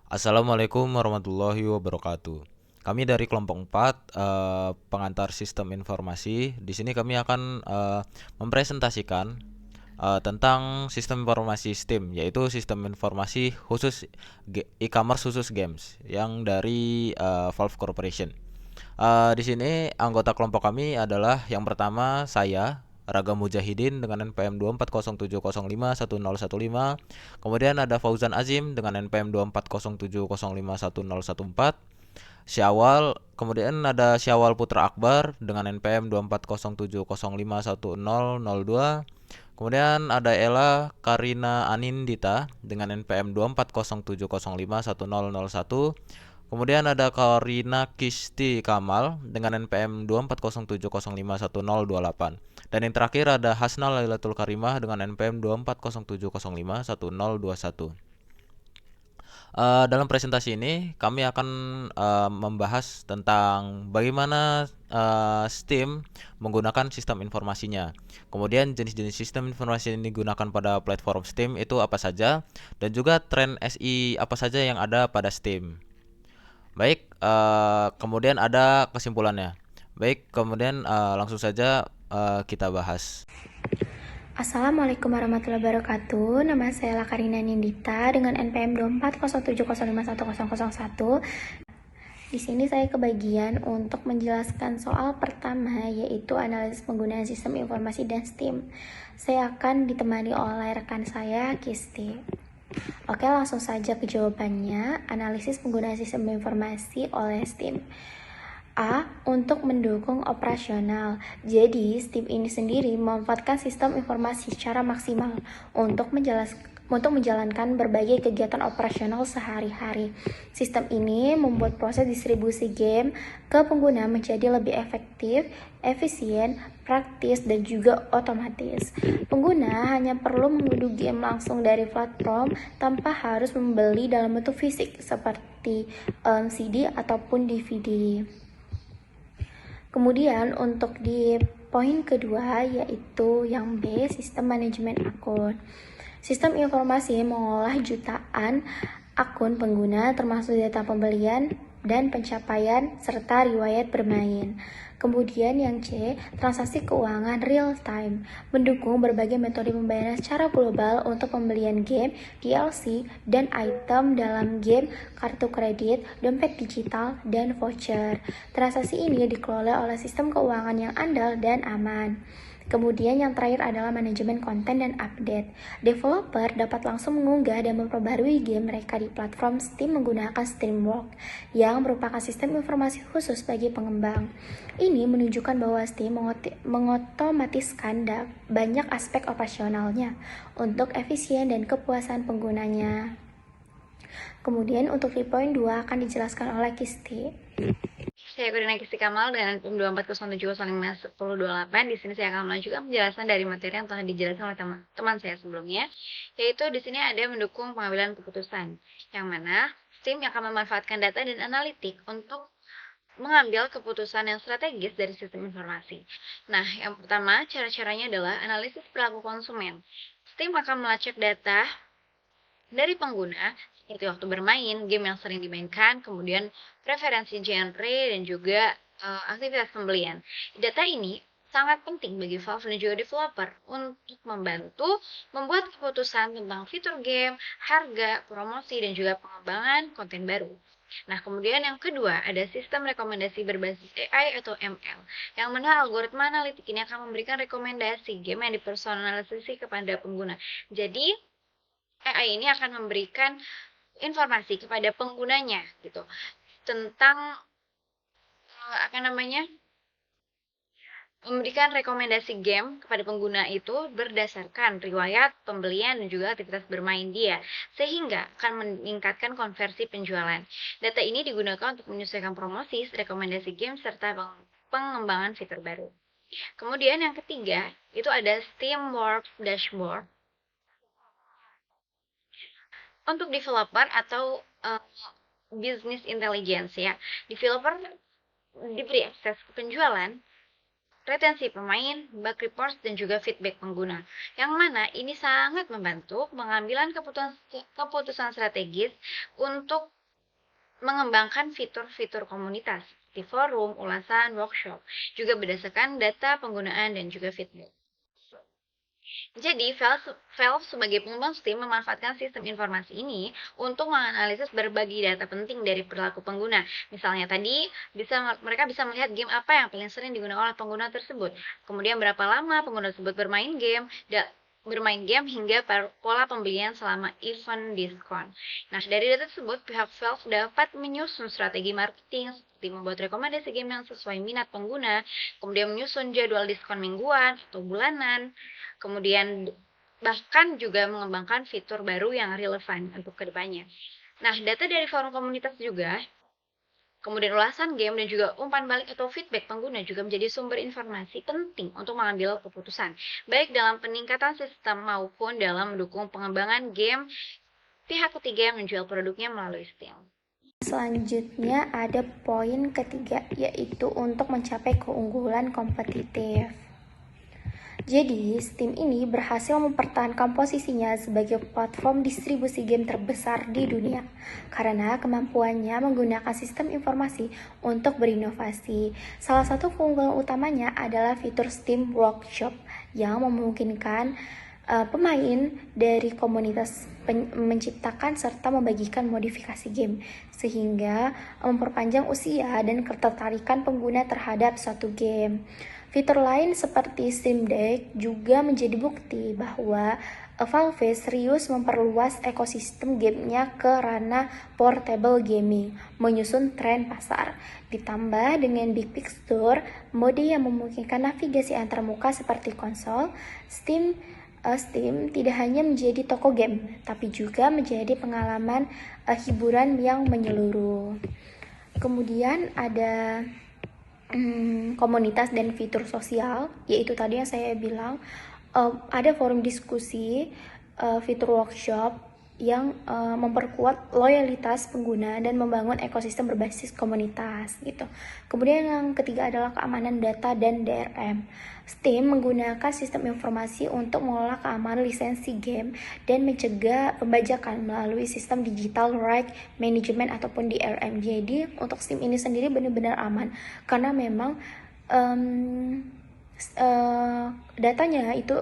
Assalamualaikum warahmatullahi wabarakatuh. Kami dari kelompok 4 pengantar sistem informasi. Di sini kami akan mempresentasikan tentang sistem informasi STEAM, yaitu sistem informasi khusus e-commerce khusus games yang dari Valve Corporation. Di sini anggota kelompok kami adalah yang pertama saya Raga Mujahidin dengan NPM 2407051015. Kemudian ada Fauzan Azim dengan NPM 2407051014. Syawal, kemudian ada Syawal Putra Akbar dengan NPM 2407051002. Kemudian ada Ella Karina Anindita dengan NPM 2407051001. Kemudian ada Karina Kisti Kamal dengan NPM 2407051028. Dan yang terakhir ada Hasnal Lailatul Karimah dengan NPM 2407051021. Dalam presentasi ini kami akan membahas tentang bagaimana STEAM menggunakan sistem informasinya. Kemudian jenis-jenis sistem informasi yang digunakan pada platform STEAM itu apa saja, dan juga tren SI apa saja yang ada pada STEAM. Baik, kemudian ada kesimpulannya. Baik, kemudian langsung saja kita bahas. Assalamualaikum warahmatullahi wabarakatuh. Nama saya Lakarina Nindita dengan NPM 2407051001. Di sini saya kebagian untuk menjelaskan soal pertama, yaitu analisis penggunaan sistem informasi dan STEAM. Saya akan ditemani oleh rekan saya, Kisti. Oke, langsung saja ke jawabannya. Analisis penggunaan sistem informasi oleh STEAM. A. Untuk mendukung operasional. Jadi, STEAM ini sendiri memanfaatkan sistem informasi secara maksimal untuk menjalankan berbagai kegiatan operasional sehari-hari. Sistem ini membuat proses distribusi game ke pengguna menjadi lebih efektif, efisien, praktis, dan juga otomatis. Pengguna hanya perlu mengunduh game langsung dari platform tanpa harus membeli dalam bentuk fisik seperti CD ataupun DVD. Kemudian untuk di poin kedua, yaitu yang B, sistem manajemen akun. Sistem informasi mengolah jutaan akun pengguna termasuk data pembelian dan pencapaian serta riwayat bermain. Kemudian yang C, transaksi keuangan real time, mendukung berbagai metode pembayaran secara global untuk pembelian game, DLC, dan item dalam game, kartu kredit, dompet digital, dan voucher. Transaksi ini dikelola oleh sistem keuangan yang andal dan aman. Kemudian yang terakhir adalah manajemen konten dan update. Developer dapat langsung mengunggah dan memperbarui game mereka di platform Steam menggunakan Steamworks, yang merupakan sistem informasi khusus bagi pengembang. Ini menunjukkan bahwa Steam mengotomatiskan banyak aspek operasionalnya untuk efisien dan kepuasan penggunanya. Kemudian untuk di poin 2 akan dijelaskan oleh Kisti. Saya Kurina Kisti Kamal dengan NPM 2407051028. Di sini saya akan melanjutkan penjelasan dari materi yang telah dijelaskan oleh teman saya sebelumnya, yaitu di sini ada mendukung pengambilan keputusan, yang mana tim akan memanfaatkan data dan analitik untuk mengambil keputusan yang strategis dari sistem informasi. Nah, yang pertama, cara-caranya adalah analisis perilaku konsumen. Tim akan melacak data dari pengguna, seperti waktu bermain, game yang sering dimainkan, kemudian preferensi genre, dan juga aktivitas pembelian. Data ini sangat penting bagi Valve dan juga developer untuk membantu membuat keputusan tentang fitur game, harga, promosi, dan juga pengembangan konten baru. Nah, kemudian yang kedua, ada sistem rekomendasi berbasis AI atau ML, yang mana algoritma analitik ini akan memberikan rekomendasi game yang dipersonalisasi kepada pengguna. Jadi, AI ini akan memberikan informasi kepada penggunanya gitu tentang memberikan rekomendasi game kepada pengguna itu berdasarkan riwayat pembelian dan juga aktivitas bermain dia, sehingga akan meningkatkan konversi penjualan. Data ini digunakan untuk menyesuaikan promosi, rekomendasi game, serta pengembangan fitur baru. Kemudian yang ketiga, itu ada Steamworks Dashboard untuk developer atau business intelligence ya. Developer diberi akses ke penjualan, retensi pemain, bug reports, dan juga feedback pengguna. Yang mana ini sangat membantu pengambilan keputusan strategis untuk mengembangkan fitur-fitur komunitas di forum, ulasan, workshop, juga berdasarkan data penggunaan dan juga feedback. Jadi, Valve sebagai pengembang Steam memanfaatkan sistem informasi ini untuk menganalisis berbagai data penting dari perilaku pengguna. Misalnya tadi, mereka bisa melihat game apa yang paling sering digunakan oleh pengguna tersebut. Kemudian berapa lama pengguna tersebut bermain game hingga pola pembelian selama event diskon. Nah, dari data tersebut, pihak Valve dapat menyusun strategi marketing seperti membuat rekomendasi game yang sesuai minat pengguna, kemudian menyusun jadwal diskon mingguan atau bulanan, kemudian bahkan juga mengembangkan fitur baru yang relevan untuk kedepannya. Nah, data dari forum komunitas juga, kemudian ulasan game dan juga umpan balik atau feedback pengguna juga menjadi sumber informasi penting untuk mengambil keputusan, baik dalam peningkatan sistem maupun dalam mendukung pengembangan game pihak ketiga yang menjual produknya melalui Steam. Selanjutnya ada poin ketiga, yaitu untuk mencapai keunggulan kompetitif. Jadi, Steam ini berhasil mempertahankan posisinya sebagai platform distribusi game terbesar di dunia karena kemampuannya menggunakan sistem informasi untuk berinovasi. Salah satu keunggulan utamanya adalah fitur Steam Workshop yang memungkinkan pemain dari komunitas menciptakan serta membagikan modifikasi game sehingga memperpanjang usia dan ketertarikan pengguna terhadap suatu game. Fitur lain seperti Steam Deck juga menjadi bukti bahwa Valve serius memperluas ekosistem gamenya ke ranah portable gaming, menyusun tren pasar. Ditambah dengan Big Picture, mode yang memungkinkan navigasi antarmuka seperti konsol, Steam tidak hanya menjadi toko game, tapi juga menjadi pengalaman hiburan yang menyeluruh. Kemudian ada komunitas dan fitur sosial, yaitu tadi yang saya bilang, ada forum diskusi, fitur workshop yang memperkuat loyalitas pengguna dan membangun ekosistem berbasis komunitas gitu. Kemudian yang ketiga adalah keamanan data dan DRM. Steam menggunakan sistem informasi untuk mengelola keamanan lisensi game dan mencegah pembajakan melalui sistem digital right management ataupun DRM. Jadi untuk Steam ini sendiri benar-benar aman karena memang datanya itu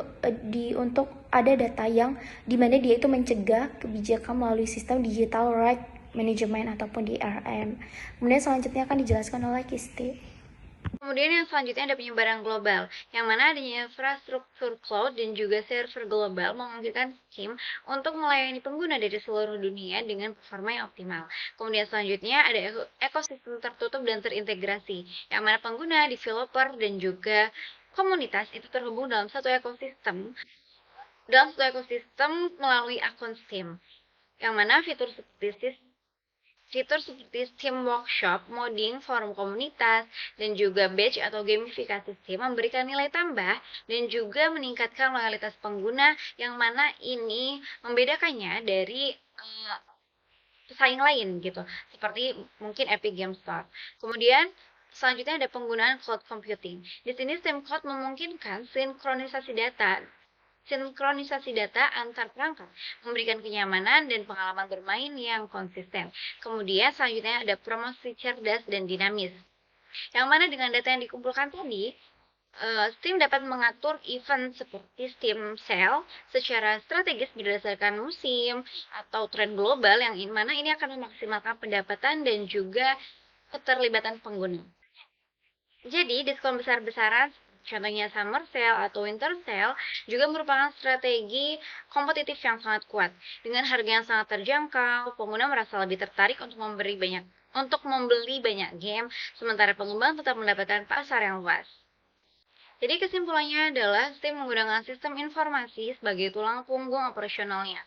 untuk ada data yang dimana dia itu mencegah kebijakan melalui sistem digital right management ataupun DRM. Kemudian selanjutnya akan dijelaskan oleh Kisti. Kemudian yang selanjutnya ada penyebaran global, yang mana adanya infrastruktur cloud dan juga server global memungkinkan Steam untuk melayani pengguna dari seluruh dunia dengan performa yang optimal. Kemudian selanjutnya ada ekosistem tertutup dan terintegrasi, yang mana pengguna, developer, dan juga komunitas itu terhubung dalam satu ekosistem melalui akun Steam, yang mana fitur seperti Steam Workshop, modding, forum komunitas, dan juga badge atau gamifikasi Steam memberikan nilai tambah dan juga meningkatkan loyalitas pengguna, yang mana ini membedakannya dari pesaing lain gitu, seperti mungkin Epic Games Store. Kemudian selanjutnya ada penggunaan cloud computing. Di sini Steam Cloud memungkinkan sinkronisasi data antar perangkat, memberikan kenyamanan dan pengalaman bermain yang konsisten. Kemudian selanjutnya ada promosi cerdas dan dinamis, yang mana dengan data yang dikumpulkan tadi, Steam dapat mengatur event seperti Steam Sale secara strategis berdasarkan musim atau tren global, yang mana ini akan memaksimalkan pendapatan dan juga keterlibatan pengguna. Jadi, diskon besar-besaran, contohnya Summer Sale atau Winter Sale, juga merupakan strategi kompetitif yang sangat kuat. Dengan harga yang sangat terjangkau, pengguna merasa lebih tertarik untuk membeli banyak game, sementara pengembang tetap mendapatkan pasar yang luas. Jadi kesimpulannya adalah Steam menggunakan sistem informasi sebagai tulang punggung operasionalnya,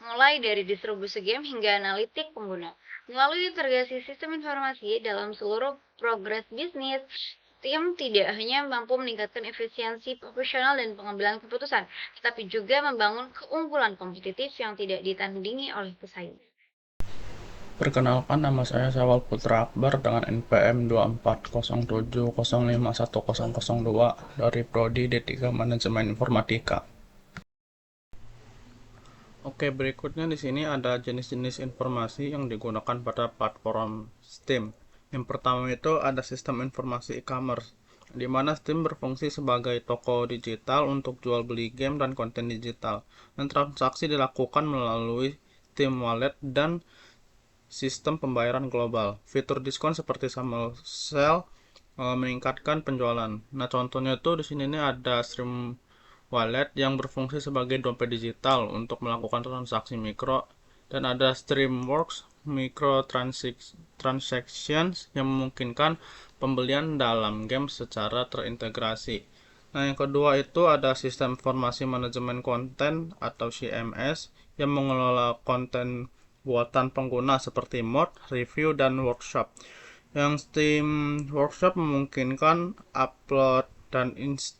mulai dari distribusi game hingga analitik pengguna. Melalui integrasi sistem informasi dalam seluruh progres bisnis, Steam tidak hanya mampu meningkatkan efisiensi profesional dan pengambilan keputusan, tetapi juga membangun keunggulan kompetitif yang tidak ditandingi oleh pesaing. Perkenalkan, nama saya Syawal Putra Akbar dengan NPM 2407051002 dari Prodi D3 Manajemen Informatika. Oke, berikutnya di sini ada jenis-jenis informasi yang digunakan pada platform Steam. Yang pertama itu ada sistem informasi e-commerce, di mana Steam berfungsi sebagai toko digital untuk jual beli game dan konten digital. Dan transaksi dilakukan melalui Steam Wallet dan sistem pembayaran global. Fitur diskon seperti Summer Sale meningkatkan penjualan. Nah, contohnya itu di sini nih ada Stream Wallet yang berfungsi sebagai dompet digital untuk melakukan transaksi mikro, dan ada Streamworks microtransactions yang memungkinkan pembelian dalam game secara terintegrasi. Nah, yang kedua itu ada sistem informasi manajemen konten atau CMS yang mengelola konten buatan pengguna seperti mod, review, dan workshop. Yang Steam Workshop memungkinkan upload dan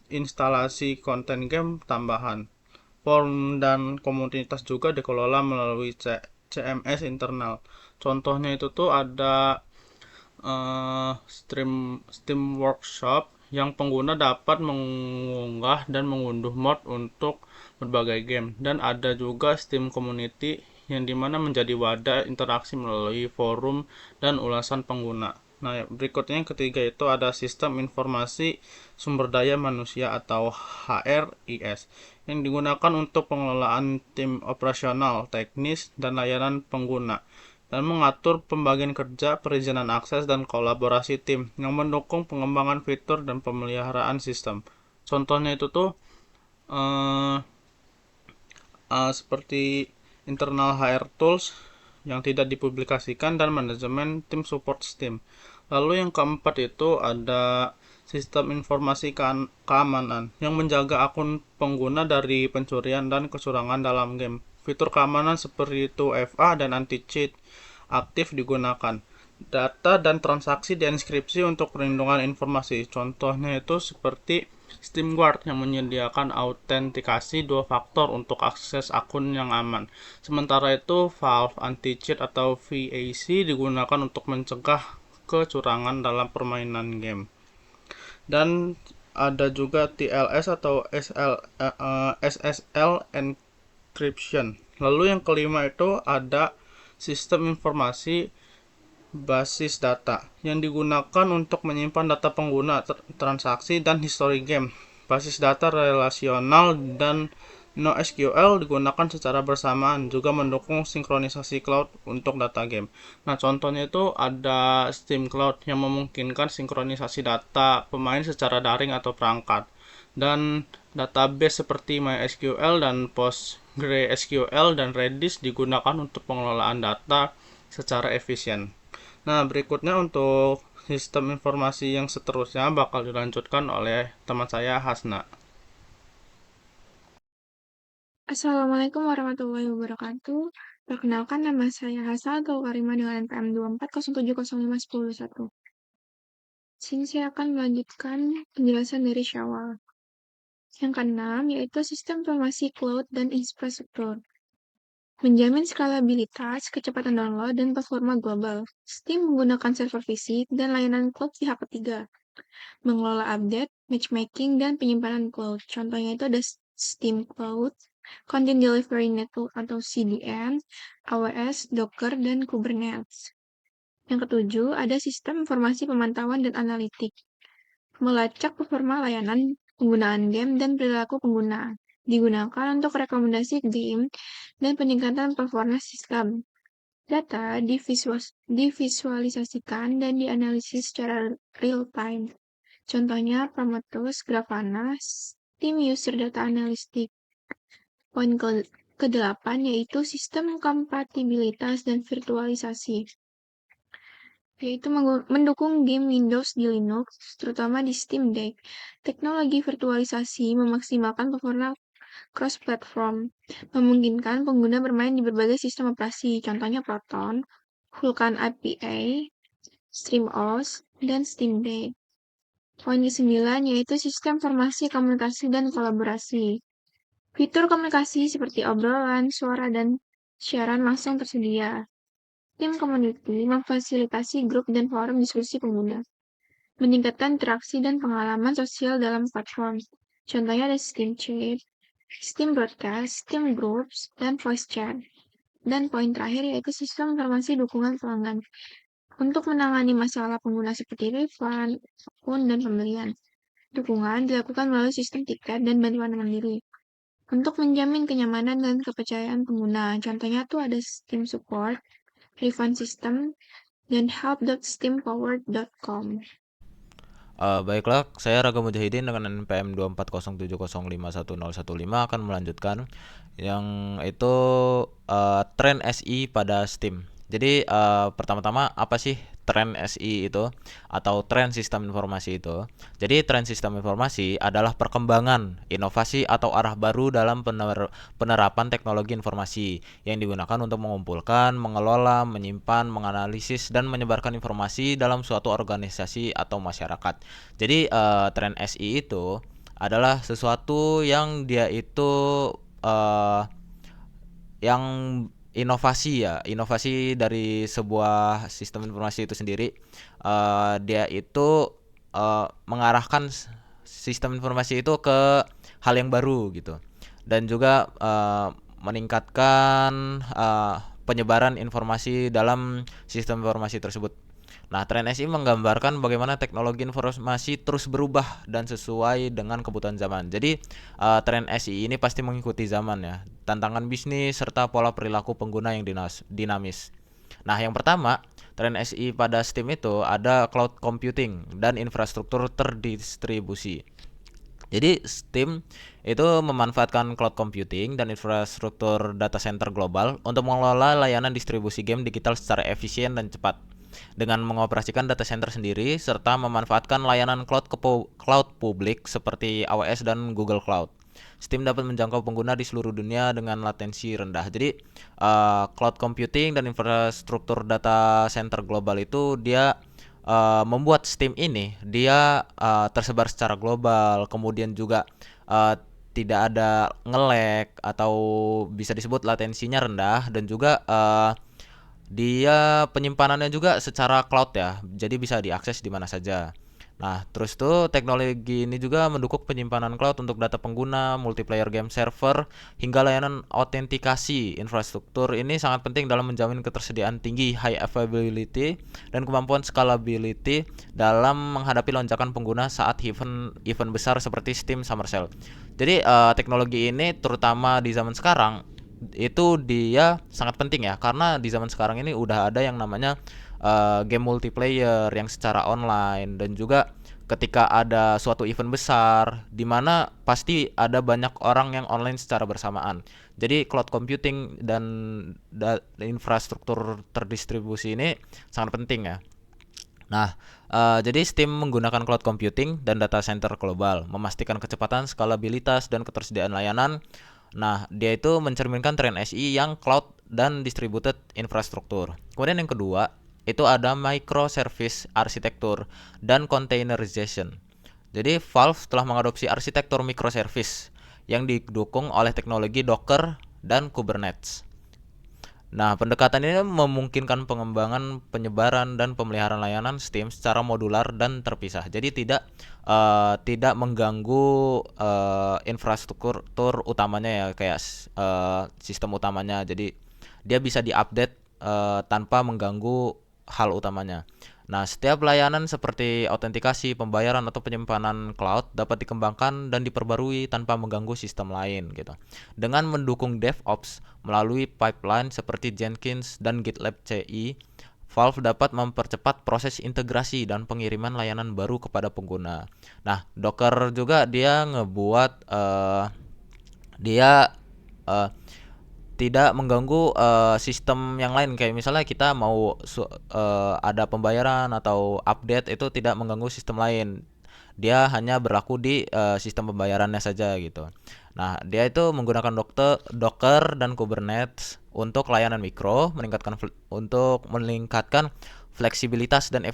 instalasi konten game tambahan. Forum dan komunitas juga dikelola melalui CMS internal. Contohnya itu tuh ada Steam Workshop yang pengguna dapat mengunggah dan mengunduh mod untuk berbagai game, dan ada juga Steam Community yang dimana menjadi wadah interaksi melalui forum dan ulasan pengguna. Nah, berikutnya yang ketiga itu ada sistem informasi sumber daya manusia atau HRIS yang digunakan untuk pengelolaan tim operasional, teknis, dan layanan pengguna, dan mengatur pembagian kerja, perizinan akses, dan kolaborasi tim yang mendukung pengembangan fitur dan pemeliharaan sistem. Contohnya itu tuh eh, seperti internal HR tools yang tidak dipublikasikan dan manajemen tim support Steam. Lalu yang keempat itu ada sistem informasi keamanan yang menjaga akun pengguna dari pencurian dan kecurangan dalam game. Fitur keamanan seperti 2FA dan anti-cheat aktif digunakan. Data dan transaksi dienkripsi untuk perlindungan informasi. Contohnya itu seperti Steam Guard yang menyediakan autentikasi dua faktor untuk akses akun yang aman. Sementara itu, Valve Anti-Cheat atau VAC digunakan untuk mencegah kecurangan dalam permainan game. Dan ada juga TLS atau SSL encryption. Lalu yang kelima itu ada sistem informasi basis data yang digunakan untuk menyimpan data pengguna, transaksi, dan histori game. Basis data relasional dan NoSQL digunakan secara bersamaan, juga mendukung sinkronisasi cloud untuk data game. Nah, contohnya itu ada Steam Cloud yang memungkinkan sinkronisasi data pemain secara daring atau perangkat. Dan database seperti MySQL dan PostgreSQL dan Redis digunakan untuk pengelolaan data secara efisien. Nah, berikutnya untuk sistem informasi yang seterusnya bakal dilanjutkan oleh teman saya, Hasna. Assalamualaikum warahmatullahi wabarakatuh. Perkenalkan, nama saya Hasal Gaukarima dengan NPM 2407051011. Sini saya akan melanjutkan penjelasan dari Syawal. Yang keenam, yaitu sistem informasi cloud dan infrastruktur. Menjamin skalabilitas, kecepatan download, dan performa global. Steam menggunakan server fisik dan layanan cloud pihak ketiga. Mengelola update, matchmaking, dan penyimpanan cloud. Contohnya itu ada Steam Cloud, Content Delivery Network atau CDN, AWS, Docker, dan Kubernetes. Yang ketujuh, ada sistem informasi pemantauan dan analitik. Melacak performa layanan, penggunaan game, dan perilaku pengguna. Digunakan untuk rekomendasi game dan peningkatan performa sistem. Data divisualisasikan dan dianalisis secara real-time. Contohnya Prometheus, Grafana, Steam User Data Analytics. Poin ke-8 yaitu sistem kompatibilitas dan virtualisasi, yaitu mendukung game Windows di Linux, terutama di Steam Deck. Teknologi virtualisasi memaksimalkan performa cross-platform, memungkinkan pengguna bermain di berbagai sistem operasi, contohnya Proton, Vulkan IPA, StreamOS, dan Steam Deck. Poin ke-9 yaitu sistem informasi, komunikasi, dan kolaborasi. Fitur komunikasi seperti obrolan, suara, dan siaran langsung tersedia. Tim community memfasilitasi grup dan forum diskusi pengguna, meningkatkan interaksi dan pengalaman sosial dalam platform. Contohnya ada Steam Chat, Steam Broadcast, Steam Groups, dan Voice Chat. Dan poin terakhir yaitu sistem informasi dukungan pelanggan. Untuk menangani masalah pengguna seperti refund, akun, dan pembelian. Dukungan dilakukan melalui sistem tiket dan bantuan mandiri. Untuk menjamin kenyamanan dan kepercayaan pengguna, contohnya tuh ada Steam Support, refund system, dan help.steampowered.com. Baiklah, saya Raga Mujahidin dengan NPM 24070510115 akan melanjutkan yang itu tren SI pada Steam. Jadi pertama-tama apa sih tren SI itu atau tren sistem informasi itu? Jadi tren sistem informasi adalah perkembangan, inovasi atau arah baru dalam penerapan teknologi informasi yang digunakan untuk mengumpulkan, mengelola, menyimpan, menganalisis dan menyebarkan informasi dalam suatu organisasi atau masyarakat. Jadi tren SI itu adalah sesuatu yang dia itu eh, yang inovasi dari sebuah sistem informasi itu sendiri. Dia itu mengarahkan sistem informasi itu ke hal yang baru gitu, dan juga meningkatkan penyebaran informasi dalam sistem informasi tersebut. Nah, tren SI menggambarkan bagaimana teknologi informasi terus berubah dan sesuai dengan kebutuhan zaman. Jadi, tren SI ini pasti mengikuti zaman ya, tantangan bisnis serta pola perilaku pengguna yang dinamis. Nah, yang pertama, tren SI pada Steam itu ada cloud computing dan infrastruktur terdistribusi. Jadi Steam itu memanfaatkan cloud computing dan infrastruktur data center global untuk mengelola layanan distribusi game digital secara efisien dan cepat. Dengan mengoperasikan data center sendiri serta memanfaatkan layanan cloud publik seperti AWS dan Google Cloud. Steam dapat menjangkau pengguna di seluruh dunia dengan latensi rendah. Jadi cloud computing dan infrastruktur data center global itu dia membuat Steam ini dia tersebar secara global, kemudian juga tidak ada nge-lag atau bisa disebut latensinya rendah, dan juga dia penyimpanannya juga secara cloud ya, jadi bisa diakses di mana saja. Nah, terus tuh teknologi ini juga mendukung penyimpanan cloud untuk data pengguna, multiplayer game server, hingga layanan autentikasi. Infrastruktur ini sangat penting dalam menjamin ketersediaan tinggi, high availability, dan kemampuan scalability dalam menghadapi lonjakan pengguna saat event besar seperti Steam Summer Sale. Jadi teknologi ini terutama di zaman sekarang itu dia sangat penting ya, karena di zaman sekarang ini udah ada yang namanya game multiplayer yang secara online, dan juga ketika ada suatu event besar di mana pasti ada banyak orang yang online secara bersamaan. Jadi cloud computing dan infrastruktur terdistribusi ini sangat penting ya. Nah, jadi Steam menggunakan cloud computing dan data center global, memastikan kecepatan, skalabilitas, dan ketersediaan layanan. Nah, dia itu mencerminkan tren SI yang cloud dan distributed infrastruktur. Kemudian yang kedua, itu ada microservice arsitektur dan containerization. Jadi Valve telah mengadopsi arsitektur microservice yang didukung oleh teknologi Docker dan Kubernetes. Nah, pendekatan ini memungkinkan pengembangan, penyebaran, dan pemeliharaan layanan Steam secara modular dan terpisah. Jadi tidak mengganggu infrastruktur utamanya ya, kayak sistem utamanya. Jadi dia bisa diupdate tanpa mengganggu hal utamanya. Nah, setiap layanan seperti autentikasi, pembayaran, atau penyimpanan cloud dapat dikembangkan dan diperbarui tanpa mengganggu sistem lain gitu. Dengan mendukung DevOps melalui pipeline seperti Jenkins dan GitLab CI, Valve dapat mempercepat proses integrasi dan pengiriman layanan baru kepada pengguna. Nah, Docker juga dia ngebuat dia uh, tidak mengganggu sistem yang lain, kayak misalnya kita mau ada pembayaran atau update, itu tidak mengganggu sistem lain. Dia hanya berlaku di sistem pembayarannya saja gitu. Nah, dia itu menggunakan Docker dan Kubernetes untuk layanan mikro, untuk meningkatkan fleksibilitas dan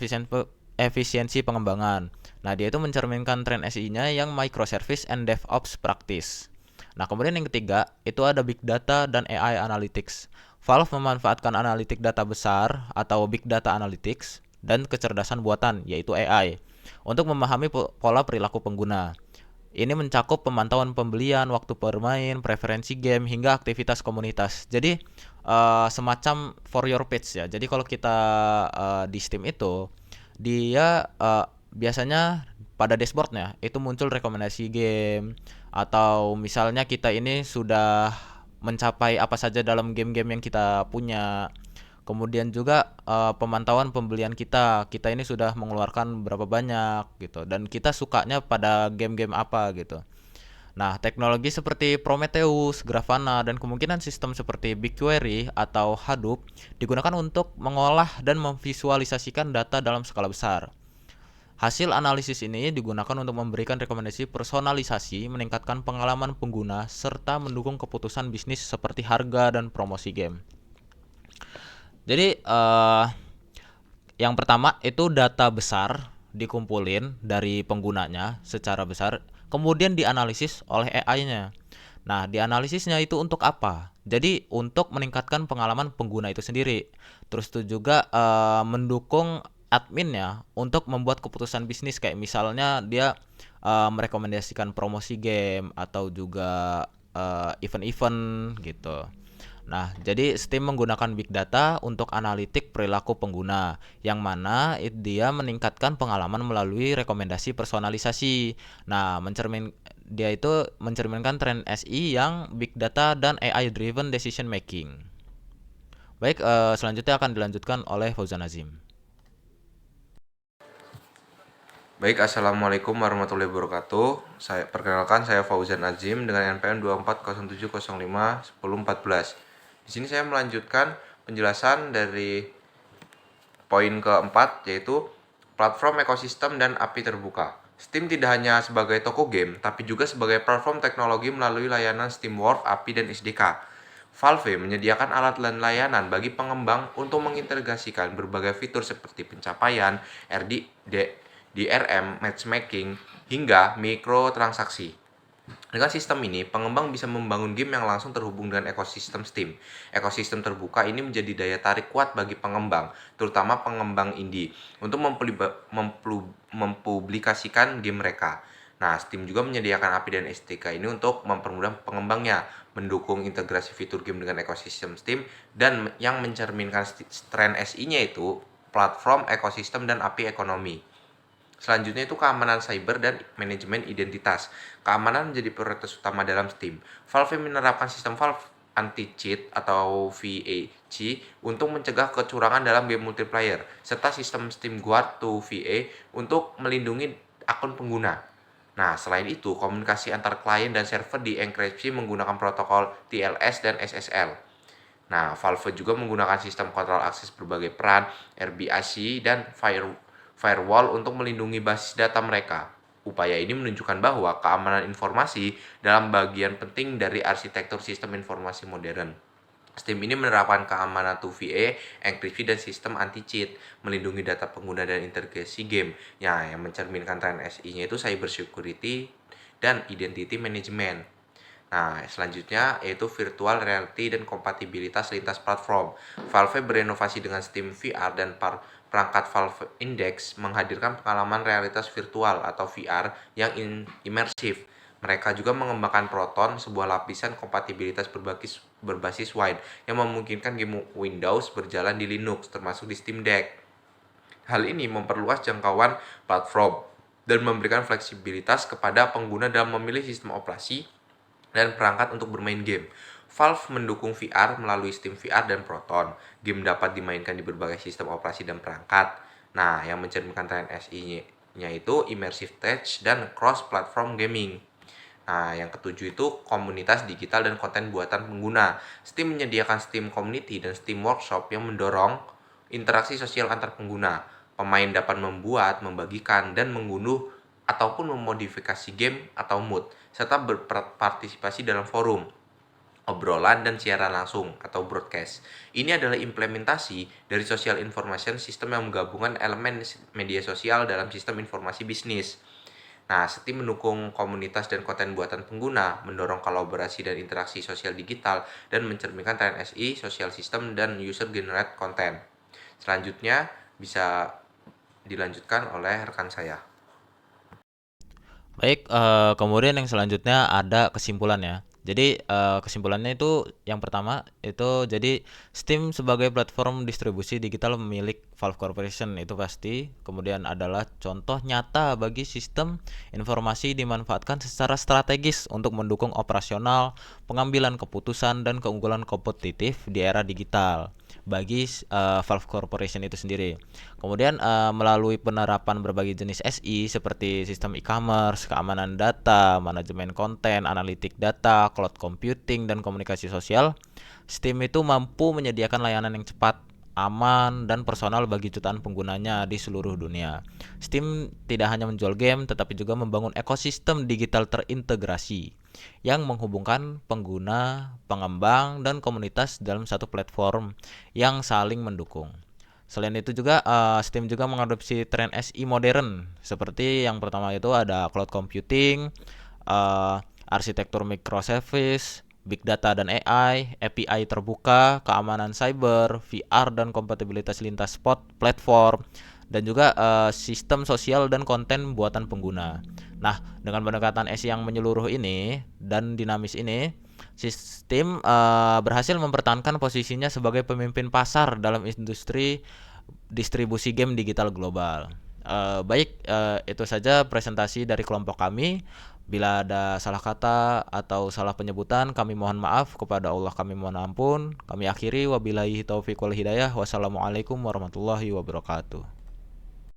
efisiensi pengembangan. Nah, dia itu mencerminkan tren SI-nya yang microservice and DevOps practice. Nah, kemudian yang ketiga, itu ada Big Data dan AI Analytics. Valve memanfaatkan analitik data besar atau Big Data Analytics dan kecerdasan buatan, yaitu AI, untuk memahami pola perilaku pengguna. Ini mencakup pemantauan pembelian, waktu bermain, preferensi game, hingga aktivitas komunitas. Jadi semacam for your page ya. Jadi kalau kita di Steam itu dia biasanya pada dashboardnya itu muncul rekomendasi game, atau misalnya kita ini sudah mencapai apa saja dalam game-game yang kita punya. Kemudian juga pemantauan pembelian kita. Kita ini sudah mengeluarkan berapa banyak gitu, dan kita sukanya pada game-game apa gitu. Nah, teknologi seperti Prometheus, Grafana, dan kemungkinan sistem seperti BigQuery atau Hadoop digunakan untuk mengolah dan memvisualisasikan data dalam skala besar. Hasil analisis ini digunakan untuk memberikan rekomendasi personalisasi, meningkatkan pengalaman pengguna, serta mendukung keputusan bisnis seperti harga dan promosi game. Jadi yang pertama itu data besar dikumpulin dari penggunanya secara besar, kemudian dianalisis oleh AI-nya. Nah, dianalisisnya itu untuk apa? Jadi untuk meningkatkan pengalaman pengguna itu sendiri. Terus itu juga mendukung adminnya untuk membuat keputusan bisnis, kayak misalnya dia merekomendasikan promosi game atau juga event-event gitu. Nah, jadi Steam menggunakan big data untuk analitik perilaku pengguna, yang mana dia meningkatkan pengalaman melalui rekomendasi personalisasi. Nah, dia itu mencerminkan tren SI yang big data dan AI driven decision making. Baik, selanjutnya akan dilanjutkan oleh Fauzan Azim. Baik, Assalamualaikum warahmatullahi wabarakatuh. Perkenalkan, saya Fauzan Azim dengan NPM 2407051014. Di sini saya melanjutkan penjelasan dari poin keempat, yaitu platform ekosistem dan API terbuka. Steam tidak hanya sebagai toko game, tapi juga sebagai platform teknologi melalui layanan Steamworks, API, dan SDK. Valve menyediakan alat dan layanan bagi pengembang untuk mengintegrasikan berbagai fitur seperti pencapaian, DRM, matchmaking, hingga mikrotransaksi. Dengan sistem ini, pengembang bisa membangun game yang langsung terhubung dengan ekosistem Steam. Ekosistem terbuka ini menjadi daya tarik kuat bagi pengembang, terutama pengembang indie, untuk mempublikasikan game mereka. Nah, Steam juga menyediakan API dan SDK ini untuk mempermudah pengembangnya, mendukung integrasi fitur game dengan ekosistem Steam, dan yang mencerminkan tren SI-nya itu platform, ekosistem, dan API ekonomi. Selanjutnya itu keamanan cyber dan manajemen identitas. Keamanan menjadi prioritas utama dalam Steam. Valve menerapkan sistem Valve Anti-Cheat atau VAC untuk mencegah kecurangan dalam game multiplayer, serta sistem Steam Guard 2VA untuk melindungi akun pengguna. Nah, selain itu, komunikasi antar klien dan server dienkripsi menggunakan protokol TLS dan SSL. Nah, Valve juga menggunakan sistem kontrol akses berbagai peran, RBAC, dan firewall untuk melindungi basis data mereka. Upaya ini menunjukkan bahwa keamanan informasi dalam bagian penting dari arsitektur sistem informasi modern. Steam ini menerapkan keamanan 2FA, enkripsi, dan sistem anti-cheat, melindungi data pengguna dan integrasi game. Ya, yang mencerminkan tren SI-nya itu cyber security dan identity management. Nah, selanjutnya yaitu virtual reality dan kompatibilitas lintas platform. Valve berinovasi dengan Steam VR dan perangkat Valve Index menghadirkan pengalaman realitas virtual atau VR yang imersif. Mereka juga mengembangkan Proton, sebuah lapisan kompatibilitas berbasis wide yang memungkinkan game Windows berjalan di Linux, termasuk di Steam Deck. Hal ini memperluas jangkauan platform dan memberikan fleksibilitas kepada pengguna dalam memilih sistem operasi dan perangkat untuk bermain game. Valve mendukung VR melalui Steam VR dan Proton. Game dapat dimainkan di berbagai sistem operasi dan perangkat. Nah, yang mencerminkan tren SI-nya itu immersive touch dan cross-platform gaming. Nah, yang ketujuh itu komunitas digital dan konten buatan pengguna. Steam menyediakan Steam Community dan Steam Workshop yang mendorong interaksi sosial antar pengguna. Pemain dapat membuat, membagikan, dan mengunduh ataupun memodifikasi game atau mood, serta berpartisipasi dalam forum, obrolan, dan siaran langsung atau broadcast. Ini adalah implementasi dari Social Information System yang menggabungkan elemen media sosial dalam sistem informasi bisnis. Nah, Steam mendukung komunitas dan konten buatan pengguna, mendorong kolaborasi dan interaksi sosial digital, dan mencerminkan tren SI, social system, dan user generate content. Selanjutnya bisa dilanjutkan oleh rekan saya. Baik, kemudian yang selanjutnya ada kesimpulannya. Jadi, kesimpulannya itu yang pertama itu jadi Steam sebagai platform distribusi digital milik Valve Corporation itu pasti. Kemudian adalah contoh nyata bagi sistem informasi dimanfaatkan secara strategis untuk mendukung operasional, pengambilan keputusan dan keunggulan kompetitif di era digital bagi Valve Corporation itu sendiri. Kemudian melalui penerapan berbagai jenis SI seperti sistem e-commerce, keamanan data, manajemen konten, analitik data, cloud computing, dan komunikasi sosial, Steam itu mampu menyediakan layanan yang cepat, aman, dan personal bagi jutaan penggunanya di seluruh dunia. Steam tidak hanya menjual game, tetapi juga membangun ekosistem digital terintegrasi yang menghubungkan pengguna, pengembang, dan komunitas dalam satu platform yang saling mendukung. Selain itu juga Steam juga mengadopsi tren SI modern seperti yang pertama itu ada cloud computing, arsitektur microservice, big data dan AI, API terbuka, keamanan cyber, VR dan kompatibilitas lintas platform, dan juga sistem sosial dan konten buatan pengguna. Nah, dengan pendekatan SI yang menyeluruh ini dan dinamis ini, Steam berhasil mempertahankan posisinya sebagai pemimpin pasar dalam industri distribusi game digital global. Baik, itu saja presentasi dari kelompok kami. Bila ada salah kata atau salah penyebutan, kami mohon maaf. Kepada Allah kami mohon ampun. Kami akhiri, wabillahi taufiq wal hidayah. Wassalamualaikum warahmatullahi wabarakatuh.